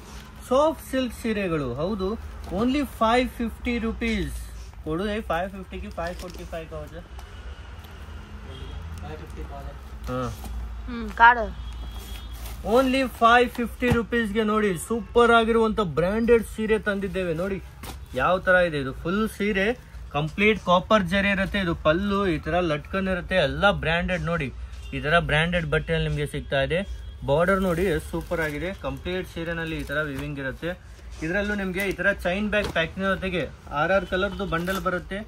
ಸಾಫ್ಟ್ ಸಿಲ್ಕ್ ಸೀರೆಗಳು. ಹೌದು, ಓನ್ಲಿ 550 ರುಪೀಸ್ ಕೊಡು. 550ಗೆ 545 ಕಾవచ్చు. ಓನ್ಲಿ 550 ರುಪೀಸ್ಗೆ ನೋಡಿ ಸೂಪರ್ ಆಗಿರುವಂತ ಬ್ರಾಂಡೆಡ್ ಸೀರೆ ತಂದಿದ್ದೇವೆ. ನೋಡಿ ಯಾವ ತರ ಇದೆ. ಇದು ಫುಲ್ ಸೀರೆ ಕಂಪ್ಲೀಟ್ ಕಾಪರ್ ಜರಿ ಇರುತ್ತೆ. ಇದು ಪಲ್ಲು ಈ ತರ ಲಟ್ಕನ್ ಇರುತ್ತೆ. ಎಲ್ಲ ಬ್ರಾಂಡೆಡ್ ನೋಡಿ ಈ ತರ ಬ್ರಾಂಡೆಡ್ ಬಟ್ಟೆಯಲ್ಲಿ ನಿಮ್ಗೆ ಸಿಗ್ತಾ ಇದೆ. ಬಾರ್ಡರ್ ನೋಡಿ ಎಷ್ಟು ಸೂಪರ್ ಆಗಿದೆ. ಕಂಪ್ಲೀಟ್ ಸೀರೆನಲ್ಲಿ ಈ ತರ ವಿವಿಂಗ್ ಇರುತ್ತೆ. ಇದರಲ್ಲೂ ನಿಮಗೆ ಈ ತರ ಚೈನ್ ಬ್ಯಾಗ್ ಪ್ಯಾಕಿಂಗ್ ಜೊತೆಗೆ 6 ಕಲರ್ದು ಬಂಡಲ್ ಬರುತ್ತೆ.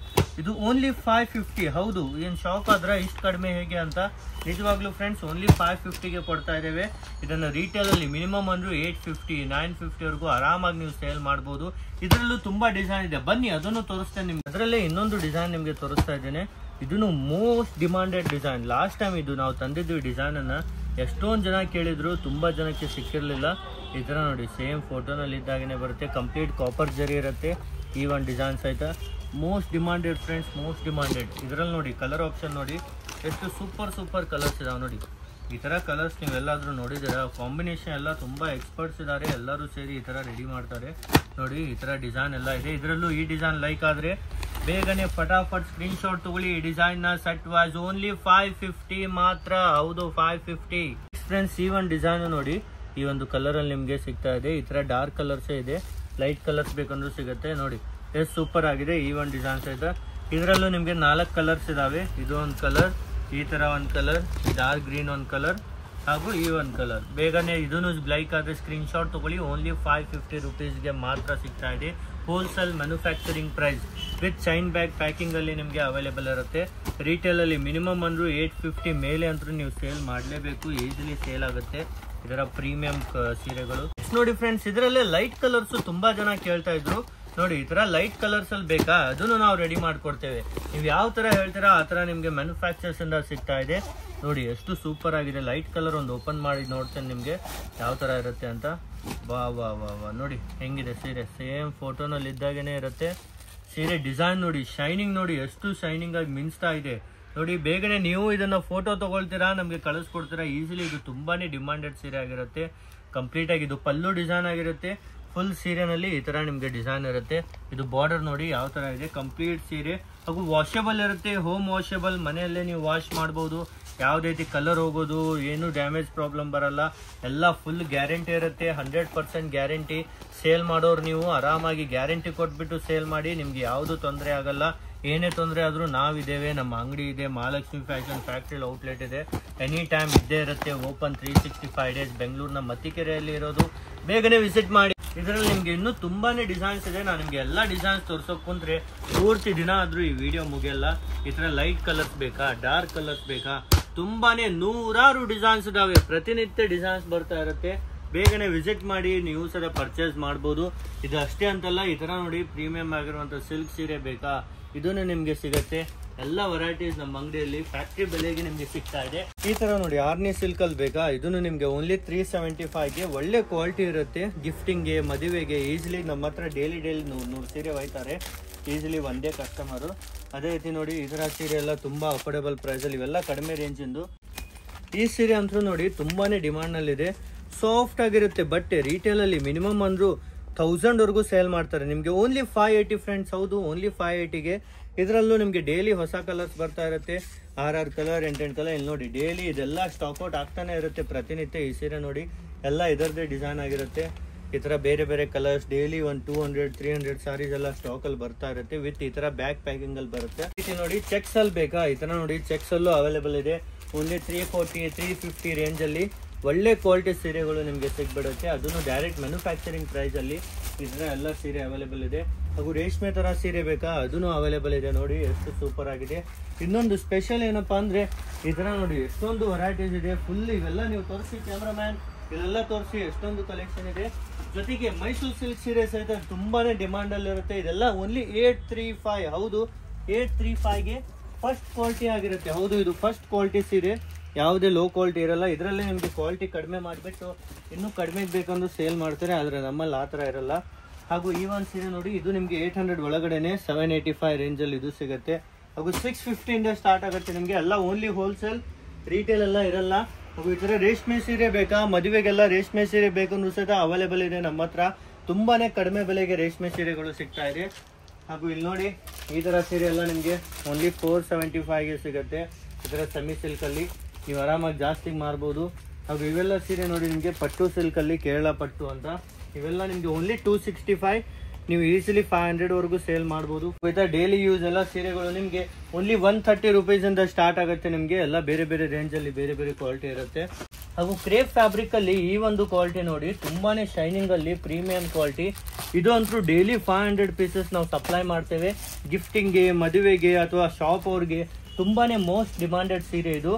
ಇದು ಓನ್ಲಿ 550. ಹೌದು, ಏನ್ ಶಾಕ್ ಆದ್ರೆ ಇಷ್ಟು ಕಡಿಮೆ ಹೇಗೆ ಅಂತ. ನಿಜವಾಗ್ಲೂ ಫ್ರೆಂಡ್ಸ್ ಓನ್ಲಿ 550ಗೆ ಕೊಡ್ತಾ ಇದ್ದೇವೆ. ಇದನ್ನು ರಿಟೇಲ್ ಅಲ್ಲಿ ಮಿನಿಮಮ್ ಅಂದ್ರೂ 850 950 ವರೆಗೂ ಆರಾಮಾಗಿ ನೀವು ಸೇಲ್ ಮಾಡಬಹುದು. ಇದರಲ್ಲೂ ತುಂಬಾ ಡಿಸೈನ್ ಇದೆ, ಬನ್ನಿ ಅದನ್ನು ತೋರಿಸ್ತೇನೆ ನಿಮ್ಗೆ. ಅದರಲ್ಲೇ ಇನ್ನೊಂದು ಡಿಸೈನ್ ನಿಮ್ಗೆ ತೋರಿಸ್ತಾ ಇದ್ದೇನೆ. ಇದನ್ನು most demanded design. Last time ಇದು ನಾವು ತಂದಿದ್ವಿ ಡಿಸೈನ್ ಅನ್ನ, ಎಷ್ಟೊಂದು ಜನ ಕೇಳಿದ್ರು, ತುಂಬಾ ಜನಕ್ಕೆ ಸಿಕ್ಕಿರ್ಲಿಲ್ಲ. ಈ ತರ ನೋಡಿ ಸೇಮ್ ಫೋಟೋನಲ್ಲಿ ಇದ್ದಾಗನೇ ಬರುತ್ತೆ, ಕಂಪ್ಲೀಟ್ ಕಾಪರ್ ಜರಿ ಇರುತ್ತೆ. ಈ ಒಂದು ಡಿಸೈನ್ ಸಹಿತ most demanded friends, most demanded. ಇದರಲ್ಲಿ ನೋಡಿ ಕಲರ್ ಆಪ್ಷನ್ ನೋಡಿ ಎಷ್ಟು ಸೂಪರ್ ಕಲರ್ಸ್ ಇದಾವೆ ನೋಡಿ. ಈ ತರ ಕಲರ್ಸ್ ನೀವೆಲ್ಲಾದ್ರೂ ನೋಡಿದ್ದೀರಾ? ಕಾಂಬಿನೇಷನ್ ಎಲ್ಲ ತುಂಬಾ ಎಕ್ಸ್ಪರ್ಟ್ಸ್ ಇದ್ದಾರೆ, ಎಲ್ಲರೂ ಸೇರಿ ಈ ತರ ರೆಡಿ ಮಾಡ್ತಾರೆ ನೋಡಿ. ಈ ತರ ಡಿಸೈನ್ ಎಲ್ಲ ಇದೆ. ಇದರಲ್ಲೂ ಈ ಡಿಸೈನ್ ಲೈಕ್ ಆದ್ರೆ ಬೇಗನೆ ಫಟಾಫಟ್ ಸ್ಕ್ರೀನ್ ಶಾಟ್ ತಗೊಳ್ಳಿ. ಈ ಡಿಸೈನ್ ನ ಸೆಟ್ ವಾಯ್ಸ್ ಓನ್ಲಿ 550 ಮಾತ್ರ. ಹೌದು 550 ಫ್ರೆಂಡ್ಸ್. ಈ ಒಂದು ಡಿಸೈನ್ ನೋಡಿ, ಈ ಒಂದು ಕಲರ್ ಅಲ್ಲಿ ನಿಮ್ಗೆ ಸಿಗ್ತಾ ಇದೆ. ಈ ತರ ಡಾರ್ಕ್ ಕಲರ್ಸ್ ಇದೆ, ಲೈಟ್ ಕಲರ್ಸ್ ಬೇಕಂದ್ರೂ ಸಿಗುತ್ತೆ ನೋಡಿ. ಎಷ್ಟು ಸೂಪರ್ ಆಗಿದೆ ಈ ಒಂದು ಡಿಸೈನ್ ಸಹಿತ. ಇದರಲ್ಲೂ ನಿಮ್ಗೆ 4 ಕಲರ್ಸ್ ಇದಾವೆ. ಇದು ಒಂದು ಕಲರ್, ಈ ತರ ಒಂದು ಕಲರ್, ಡಾರ್ಕ್ ಗ್ರೀನ್ ಒಂದು ಕಲರ್, ಹಾಗೂ ಈ ಒಂದು ಕಲರ್. ಬೇಗನೆ ಇದನ್ನು ಲೈಕ್ ಆದ್ರೆ ಸ್ಕ್ರೀನ್ ಶಾಟ್ ತಗೊಳ್ಳಿ. ಓನ್ಲಿ 550 ರುಪೀಸ್ಗೆ ಮಾತ್ರ ಸಿಗ್ತಾ ಇದೆ. Wholesale manufacturing price with chain bag packing ಅಲ್ಲಿ ನಿಮ್ಗೆ ಅವೈಲೇಬಲ್ ಇರುತ್ತೆ. ರಿಟೇಲ್ ಅಲ್ಲಿ ಮಿನಿಮಮ್ ಅಂದ್ರೂ 850 ಮೇಲೆ ಅಂತೂ ನೀವು ಸೇಲ್ ಮಾಡಲೇಬೇಕು, ಈಸಿಲಿ ಸೇಲ್ ಆಗುತ್ತೆ ಇದರ ಪ್ರೀಮಿಯಂ ಸೀರೆಗಳು. ನೋಡಿ ಫ್ರೆಂಡ್ಸ್, ಇದರಲ್ಲೇ ಲೈಟ್ ಕಲರ್ಸ್ ತುಂಬಾ ಜನ ಕೇಳ್ತಾ ಇದ್ರು ನೋಡಿ. ಈ ತರ ಲೈಟ್ ಕಲರ್ಸ್ ಅಲ್ಲಿ ಬೇಕಾ, ಅದನ್ನು ನಾವು ರೆಡಿ ಮಾಡ್ಕೊಡ್ತೇವೆ. ನೀವು ಯಾವ ತರ ಹೇಳ್ತೀರಾ ಆ ತರ ನಿಮ್ಗೆ ಮ್ಯಾನುಫ್ಯಾಕ್ಚರ್ಸ್ ಇಂದ ಸಿಗ್ತಾ ಇದೆ ನೋಡಿ. ಎಷ್ಟು ಸೂಪರ್ ಆಗಿದೆ. ಲೈಟ್ ಕಲರ್ ಒಂದು ಓಪನ್ ಮಾಡಿ ನೋಡ್ತೇನೆ ನಿಮ್ಗೆ ಯಾವ ತರ ಇರುತ್ತೆ ಅಂತ. ವಾ ವಾ ವಾ ವಾ ನೋಡಿ ಹೆಂಗಿದೆ ಸೀರೆ, ಸೇಮ್ ಫೋಟೋನಲ್ಲಿ ಇದ್ದಾಗೇನೆ ಇರುತ್ತೆ ಸೀರೆ. ಡಿಸೈನ್ ನೋಡಿ, ಶೈನಿಂಗ್ ನೋಡಿ, ಎಷ್ಟು ಶೈನಿಂಗ್ ಆಗಿ ಮಿಂಚ್ತಾ ಇದೆ ನೋಡಿ. ಬೇಗನೆ ನೀವು ಇದನ್ನ ಫೋಟೋ ತಗೊಳ್ತೀರಾ, ನಮ್ಗೆ ಕಳಿಸ್ಕೊಡ್ತೀರಾ ಈಸಿಲಿ. ಇದು ತುಂಬಾನೇ ಡಿಮಾಂಡೆಡ್ ಸೀರೆ ಆಗಿರುತ್ತೆ. ಕಂಪ್ಲೀಟ್ ಆಗಿ ಇದು ಪಲ್ಲು ಡಿಸೈನ್ ಆಗಿರುತ್ತೆ. ಫುಲ್ ಸೀರೆನಲ್ಲಿ ಈ ತರ ನಿಮ್ಗೆ ಡಿಸೈನ್ ಇರುತ್ತೆ. ಇದು ಬಾರ್ಡರ್ ನೋಡಿ ಯಾವ ತರ ಇದೆ. ಕಂಪ್ಲೀಟ್ ಸೀರೆ ಹಾಗೂ ವಾಷೇಬಲ್ ಇರುತ್ತೆ, ಹೋಮ್ ವಾಷೇಬಲ್. ಮನೆಯಲ್ಲೇ ನೀವು ವಾಶ್ ಮಾಡಬಹುದು. ಯಾವುದೇ ರೀತಿ ಕಲರ್ ಹೋಗೋದು, ಏನು ಡ್ಯಾಮೇಜ್ ಪ್ರಾಬ್ಲಮ್ ಬರಲ್ಲ. ಎಲ್ಲ ಫುಲ್ ಗ್ಯಾರಂಟಿ ಇರುತ್ತೆ, 100% ಗ್ಯಾರಂಟಿ. ಸೇಲ್ ಮಾಡೋರು ನೀವು ಆರಾಮಾಗಿ ಗ್ಯಾರಂಟಿ ಕೊಟ್ಬಿಟ್ಟು ಸೇಲ್ ಮಾಡಿ, ನಿಮ್ಗೆ ಯಾವುದು ತೊಂದರೆ ಆಗಲ್ಲ. ಏನೇ ತೊಂದರೆ ಆದ್ರೂ ನಾವಿದ್ದೇವೆ, ನಮ್ಮ ಅಂಗಡಿ ಇದೆ, ಮಹಾಲಕ್ಷ್ಮಿ ಫ್ಯಾಷನ್ ಫ್ಯಾಕ್ಟ್ರಿ ಔಟ್ಲೆಟ್ ಇದೆ. ಎನಿ ಟೈಮ್ ಇದ್ದೇ ಇರುತ್ತೆ, ಓಪನ್ 365 ಡೇಸ್. ಬೆಂಗಳೂರಿನ ಮತ್ತಿಕೆರೆಯಲ್ಲಿ ಇರೋದು, ಬೇಗನೆ ವಿಸಿಟ್ ಮಾಡಿ. ಇದರಲ್ಲಿ ನಿಮ್ಗೆ ಇನ್ನೂ ತುಂಬಾನೇ ಡಿಸೈನ್ಸ್ ಇದೆ. ನಾನು ನಿಮ್ಗೆ ಎಲ್ಲಾ ಡಿಸೈನ್ಸ್ ತೋರ್ಸೋಕ್ ಕುಂತ್ರೆ ಪೂರ್ತಿ ದಿನ ಆದ್ರೂ ಈ ವಿಡಿಯೋ ಮುಗಿಯಲ್ಲ. ಈ ತರ ಲೈಟ್ ಕಲರ್ಸ್ ಬೇಕಾ, ಡಾರ್ಕ್ ಕಲರ್ಸ್ ಬೇಕಾ, ತುಂಬಾನೇ ನೂರಾರು ಡಿಸೈನ್ಸ್ ಇದಾವೆ. ಪ್ರತಿನಿತ್ಯ ಡಿಸೈನ್ಸ್ ಬರ್ತಾ ಇರುತ್ತೆ. ಬೇಗನೆ ವಿಸಿಟ್ ಮಾಡಿ, ನೀವು ಸಹ ಪರ್ಚೇಸ್ ಮಾಡಬಹುದು. ಇದು ಅಷ್ಟೇ ಅಂತಲ್ಲ, ಈ ತರ ನೋಡಿ ಪ್ರೀಮಿಯಂ ಆಗಿರುವಂತ ಸಿಲ್ಕ್ ಸೀರೆ ಬೇಕಾ, ಇದನ್ನು ನಿಮ್ಗೆ ಸಿಗತ್ತೆ. ಎಲ್ಲ ವೆರೈಟೀಸ್ ನಮ್ಮ ಅಂಗಡಿಯಲ್ಲಿ ಫ್ಯಾಕ್ಟ್ರಿ ಬೆಲೆಗೆ ನಿಮ್ಗೆ ಸಿಗ್ತಾ ಇದೆ. ಈ ತರ ನೋಡಿ ಆರ್ನಿ ಸಿಲ್ಕ್ ಅಲ್ಲಿ ಬೇಕಾ, ಇದನ್ನು ನಿಮ್ಗೆ ಓನ್ಲಿ 375ಗೆ ಒಳ್ಳೆ ಕ್ವಾಲಿಟಿ ಇರುತ್ತೆ. ಗಿಫ್ಟಿಂಗ್ಗೆ, ಮದುವೆಗೆ ಈಸಿಲಿ ನಮ್ಮ ಹತ್ರ ಡೈಲಿ 100 ಸೀರೆ ಒಯ್ತಾರೆ ಈಸಿಲಿ ಒಂದೇ ಕಸ್ಟಮರು. ಅದೇ ರೀತಿ ನೋಡಿ ಇದರ ಸೀರೆ ಎಲ್ಲ ತುಂಬಾ ಅಫೋರ್ಡೆಬಲ್ ಪ್ರೈಸ್ ಅಲ್ಲಿ, ಇವೆಲ್ಲ ಕಡಿಮೆ ರೇಂಜ್ ಇಂದು. ಈ ಸೀರೆ ಅಂತೂ ನೋಡಿ ತುಂಬಾನೇ ಡಿಮಾಂಡ್ ನಲ್ಲಿ ಇದೆ. ಸಾಫ್ಟ್ ಆಗಿರುತ್ತೆ ಬಟ್ಟೆ. ರಿಟೇಲ್ ಅಲ್ಲಿ ಮಿನಿಮಮ್ ಅಂದ್ರೂ 1000 ವರೆಗೂ ಸೇಲ್ ಮಾಡ್ತಾರೆ. ನಿಮ್ಗೆ ಓನ್ಲಿ 580 ಫ್ರೆಂಡ್ಸ್. ಹೌದು, ಓನ್ಲಿ 580ಗೆ. ಇದರಲ್ಲೂ ನಿಮ್ಗೆ ಡೈಲಿ ಹೊಸ ಕಲರ್ಸ್ ಬರ್ತಾ ಇರುತ್ತೆ. 6 ಕಲರ್ 8 ಕಲರ್. ಇಲ್ಲಿ ನೋಡಿ ಡೈಲಿ ಇದೆಲ್ಲ ಸ್ಟಾಕ್ ಔಟ್ ಆಗ್ತಾನೆ ಇರುತ್ತೆ ಪ್ರತಿನಿತ್ಯ. ಈ ಸೀರೆ ನೋಡಿ ಎಲ್ಲ ಇದರದೇ ಡಿಸೈನ್ ಆಗಿರುತ್ತೆ. ಈ ತರ ಬೇರೆ ಬೇರೆ ಕಲರ್ಸ್ ಡೈಲಿ 200 300 ಸಾರೀಸ್ ಎಲ್ಲ ಸ್ಟಾಕ್ ಅಲ್ಲಿ ಬರ್ತಾ ಇರುತ್ತೆ. ವಿತ್ ಈ ತರ ಬ್ಯಾಗ್ ಪ್ಯಾಕಿಂಗ್ ಅಲ್ಲಿ ಬರುತ್ತೆ. ನೋಡಿ ಚೆಕ್ಸ್ ಅಲ್ಲಿ ಬೇಕಾ, ಈ ತರ ನೋಡಿ ಚೆಕ್ಸ್ ಅಲ್ಲೂ ಅವೈಲೇಬಲ್ ಇದೆ. ಓನ್ಲಿ 340 350 ರೇಂಜ್ ಅಲ್ಲಿ ಒಳ್ಳೆ ಕ್ವಾಲಿಟಿ ಸೀರೆಗಳು ನಿಮ್ಗೆ ಸಿಗ್ಬಿಡುತ್ತೆ. ಅದನ್ನು ಡೈರೆಕ್ಟ್ ಮ್ಯಾನುಫ್ಯಾಕ್ಚರಿಂಗ್ ಪ್ರೈಸ್ ಅಲ್ಲಿ ಇದರ ಎಲ್ಲ ಸೀರೆ ಅವೈಲೇಬಲ್ ಇದೆ. ಹಾಗೂ ರೇಷ್ಮೆ ತರ ಸೀರೆ ಬೇಕಾ, ಅದನ್ನು ಅವೈಲೇಬಲ್ ಇದೆ. ನೋಡಿ ಎಷ್ಟು ಸೂಪರ್ ಆಗಿದೆ. ಇನ್ನೊಂದು ಸ್ಪೆಷಲ್ ಏನಪ್ಪಾ ಅಂದ್ರೆ ಈ ತರ ನೋಡಿ ಎಷ್ಟೊಂದು ವೆರೈಟೀಸ್ ಇದೆ. ಫುಲ್ ಇವೆಲ್ಲ ನೀವು ತೋರಿಸಿ ಕ್ಯಾಮ್ರಾಮ್ಯಾನ್, ಇಲ್ಲೆಲ್ಲ ತೋರಿಸಿ ಎಷ್ಟೊಂದು ಕಲೆಕ್ಷನ್ ಇದೆ. ಜೊತೆಗೆ ಮೈಸೂರು ಸಿಲ್ಕ್ ಸೀರೆ ಸಹಿತ ತುಂಬಾನೇ ಡಿಮಾಂಡ್ ಅಲ್ಲಿ ಇರುತ್ತೆ. ಇದೆಲ್ಲ ಓನ್ಲಿ 835. ಹೌದು, 835ಗೆ ಫಸ್ಟ್ ಕ್ವಾಲಿಟಿ ಆಗಿರುತ್ತೆ. ಹೌದು, ಇದು ಫಸ್ಟ್ ಕ್ವಾಲಿಟಿ ಸೀರೆ, ಯಾವುದೇ ಲೋ ಕ್ವಾಲಿಟಿ ಇರಲ್ಲ. ಇದರಲ್ಲೇ ನಿಮ್ಗೆ ಕ್ವಾಲಿಟಿ ಕಡಿಮೆ ಮಾಡಿಬಿಟ್ಟು ಇನ್ನೂ ಕಡಿಮೆ ಬೇಕಂದ್ರೆ ಸೇಲ್ ಮಾಡ್ತಾರೆ. ಆದ್ರೆ ನಮ್ಮಲ್ಲಿ ಆ ಥರ ಇರಲ್ಲ. ಹಾಗೂ ಈ ಒಂದು ಸೀರೆ ನೋಡಿ, ಇದು ನಿಮ್ಗೆ 800 ಒಳಗಡೆನೆ 785 ರೇಂಜ್ ಅಲ್ಲಿ ಇದು ಸಿಗುತ್ತೆ. ಹಾಗೂ 650 ಸ್ಟಾರ್ಟ್ ಆಗುತ್ತೆ ನಿಮ್ಗೆ. ಎಲ್ಲ ಓನ್ಲಿ ಹೋಲ್ಸೇಲ್, ರಿಟೇಲ್ ಎಲ್ಲ ಇರಲ್ಲ. ಹಾಗೂ ಈ ತರ ರೇಷ್ಮೆ ಸೀರೆ ಬೇಕಾ, ಮದುವೆಗೆಲ್ಲ ರೇಷ್ಮೆ ಸೀರೆ ಬೇಕಂದ್ರೂ ಸಹಿತ ಅವೈಲೇಬಲ್ ಇದೆ ನಮ್ಮ ಹತ್ರ. ತುಂಬಾನೇ ಕಡಿಮೆ ಬೆಲೆಗೆ ರೇಷ್ಮೆ ಸೀರೆಗಳು ಸಿಗ್ತಾ ಇದೆ. ಹಾಗೂ ಇಲ್ಲಿ ನೋಡಿ ಈ ತರ ಸೀರೆ ಎಲ್ಲ ನಿಮ್ಗೆ ಓನ್ಲಿ 475ಗೆ ಸಿಗುತ್ತೆ. ಈ ತರ ಸೆಮಿ ಸಿಲ್ಕ್ ಅಲ್ಲಿ ನೀವು ಆರಾಮಾಗಿ ಜಾಸ್ತಿ ಮಾರ್ಬೋದು. ಹಾಗೂ ಇವೆಲ್ಲ ಸೀರೆ ನೋಡಿ ನಿಮ್ಗೆ ಪಟ್ಟು ಸಿಲ್ಕ್ ಅಲ್ಲಿ, ಕೇರಳ ಪಟ್ಟು ಅಂತ, ಇವೆಲ್ಲ ನಿಮ್ಗೆ ಓನ್ಲಿ 265. ನೀವು ಈಸಿಲಿ 500 ವರೆಗೂ ಸೇಲ್ ಮಾಡಬಹುದು. ಡೈಲಿ ಯೂಸ್ ಎಲ್ಲ ಸೀರೆಗಳು ನಿಮ್ಗೆ ಓನ್ಲಿ 130 ರುಪೀಸ್ ಇಂದ ಸ್ಟಾರ್ಟ್ ಆಗುತ್ತೆ. ನಿಮ್ಗೆ ಎಲ್ಲ ಬೇರೆ ಬೇರೆ ರೇಂಜ್ ಅಲ್ಲಿ ಬೇರೆ ಬೇರೆ ಕ್ವಾಲಿಟಿ ಇರುತ್ತೆ. ಹಾಗೂ ಕ್ರೇಪ್ ಫ್ಯಾಬ್ರಿಕ್ ಅಲ್ಲಿ ಈ ಒಂದು ಕ್ವಾಲಿಟಿ ನೋಡಿ, ತುಂಬಾನೇ ಶೈನಿಂಗ್ ಅಲ್ಲಿ ಪ್ರೀಮಿಯಂ ಕ್ವಾಲಿಟಿ. ಇದು ಅಂತೂ ಡೈಲಿ 500 ಪೀಸಸ್ ನಾವು ಸಪ್ಲೈ ಮಾಡ್ತೇವೆ. ಗಿಫ್ಟಿಂಗ್ಗೆ, ಮದುವೆಗೆ ಅಥವಾ ಶಾಪ್ ಅವ್ರಿಗೆ ತುಂಬಾನೇ ಮೋಸ್ಟ್ ಡಿಮಾಂಡೆಡ್ ಸೀರೆ ಇದು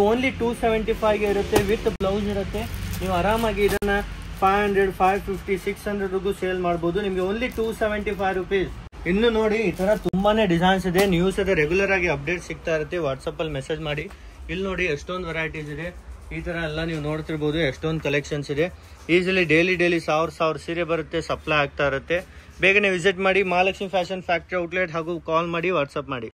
ಓನ್ಲಿ 275 ಗೆ ಇರುತ್ತೆ. ವಿತ್ ಬ್ಲೌಸ್ ಇರುತ್ತೆ. ನೀವು ಆರಾಮಾಗಿ ಇದನ್ನ 500, 550, 600 ಸೇಲ್ ಮಾಡಬಹುದು. ನಿಮ್ಗೆ ಓನ್ಲಿ 275 ರುಪೀಸ್. ಇನ್ನು ನೋಡಿ, ಈ ತರ ತುಂಬಾನೇ ಡಿಸೈನ್ಸ್ ಇದೆ. ನ್ಯೂಸ್ ಅದೇ ರೆಗ್ಯುಲರ್ ಆಗಿ ಅಪ್ಡೇಟ್ ಸಿಗ್ತಾ ಇರುತ್ತೆ. ವಾಟ್ಸಪ್ ಅಲ್ಲಿ ಮೆಸೇಜ್ ಮಾಡಿ. ಇಲ್ಲಿ ನೋಡಿ ಎಷ್ಟೊಂದು ವೆರೈಟೀಸ್ ಇದೆ. ಈ ತರ ಎಲ್ಲ ನೀವು ನೋಡ್ತಿರ್ಬೋದು. ಎಷ್ಟೊಂದು ಕಲೆಕ್ಷನ್ಸ್ ಇದೆ. ಈಸಿಲಿ ಡೈಲಿ 1000 ಸೀರೆ ಬರುತ್ತೆ, ಸಪ್ಲೈ ಆಗ್ತಾ ಇರುತ್ತೆ. ಬೇಗನೆ ವಿಸಿಟ್ ಮಾಡಿ ಮಹಾಲಕ್ಷ್ಮಿ ಫ್ಯಾಷನ್ ಫ್ಯಾಕ್ಟರಿ ಔಟ್ಲೆಟ್ ಹಾಗೂ ಕಾಲ್ ಮಾಡಿ, ವಾಟ್ಸಪ್ ಮಾಡಿ.